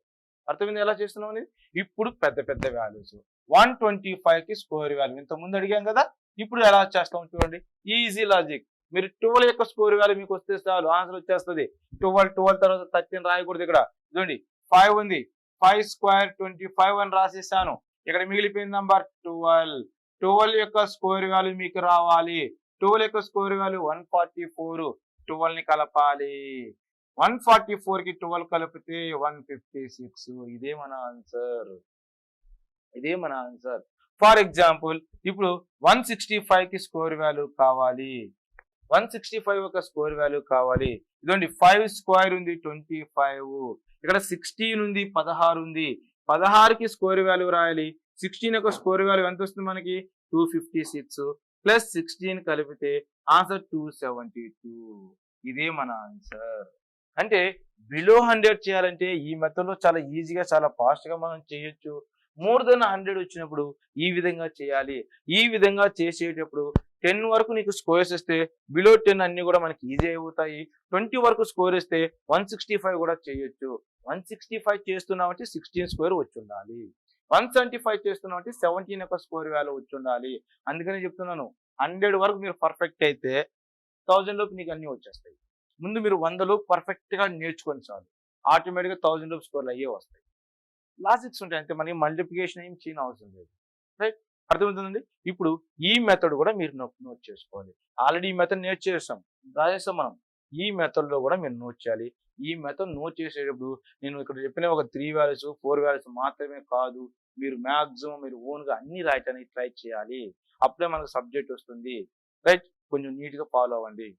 అర్థమైంది ఎలా చేస్తున్నాం అనేది? ఇప్పుడు పెద్ద పెద్ద వాల్యూస్ 125కి స్క్వేర్ వాల్యూ ఇంత ముందు అడిగాం కదా, ఇప్పుడు ఎలా చేస్తాం చూడండి. Easy logic. మీరు 12 యొక్క స్క్వేర్ వాల్యూ మీకు వస్తే చాలు ఆన్సర్ వచ్చేస్తుంది. 12 తర్వాత 13 రాయకూడదు. ఇక్కడ చూడండి 5 ఉంది. 5 స్క్వేర్ 25 అని రాసేసాను. ఇక్కడ మిగిలిపోయిన నంబర్ 12. 12 యొక్క స్క్వేర్ వాల్యూ మీకు రావాలి. 12 యొక్క స్క్వేర్ వాల్యూ 144. 12 ని కలపాలి. 144కి 12 కలిపితే 156. ఇదే మన ఆన్సర్. ఫర్ ఎగ్జాంపుల్ ఇప్పుడు 165కి స్క్వేర్ వాల్యూ కావాలి. 165 యొక్క స్క్వేర్ వాల్యూ కావాలి. ఇదండి 5 స్క్వేర్ ఉంది 25. ఇక్కడ 16 ఉంది, 16 ఉంది. 16కి స్క్వేర్ వాల్యూ రాయాలి. 16 యొక్క స్క్వేర్ వాల్యూ ఎంత వస్తుంది మనకి 256 ప్లస్ 16 కలిపితే ఆన్సర్ 272. ఇదే మన ఆన్సర్. అంటే బిలో 100 చేయాలంటే ఈ మెథడ్ లో చాలా ఈజీగా, చాలా ఫాస్ట్ గా మనం చేయొచ్చు. మోర్ దెన్ 100 వచ్చినప్పుడు ఈ విధంగా చేయాలి. ఈ విధంగా చేసేటప్పుడు 10 వరకు నీకు స్కోర్స్ వస్తే బిలో 10 అన్ని కూడా మనకి ఈజీ అవుతాయి. 20 వరకు స్కోర్ వస్తే 165 కూడా చేయొచ్చు. 165 చేస్తున్నామంటే 16 స్క్వేర్ వచ్చి ఉండాలి. 175 చేస్తున్నామంటే 17 యొక్క స్క్వేర్ వాల్యూ వచ్చి ఉండాలి. అందుకని చెప్తున్నాను 100 వరకు మీరు పర్ఫెక్ట్ అయితే 1000 లోపు నీకు అన్ని వచ్చేస్తాయి. ముందు మీరు 100 లోపు పర్ఫెక్ట్ గా నేర్చుకొని చాలు, ఆటోమేటిక్గా 1000 లోపు స్కోర్లు అయ్యే వస్తాయి. లాజిక్స్ ఉంటాయి అంతే, మనకి మల్టిప్లికేషన్ ఏం చేయని అవసరం లేదు. రైట్, అర్థమవుతుందండి. ఇప్పుడు ఈ మెథడ్ కూడా మీరు నోట్ చేసుకోవాలి. ఆల్రెడీ ఈ మెథడ్ రాసేస్తాం మనం. ఈ మెథడ్ లో కూడా మీరు నోట్ చేయాలి. ఈ మెథడ్ నోట్ చేసేటప్పుడు నేను ఇక్కడ చెప్పిన ఒక 3 వాల్యూస్ 4 వాల్యూస్ మాత్రమే కాదు, మీరు మ్యాక్సిమం మీరు ఓన్ గా అన్ని రాయటానికి ట్రై చేయాలి. అప్పుడే మనకు సబ్జెక్ట్ వస్తుంది. రైట్, కొంచెం నీట్ గా ఫాలో అవ్వండి.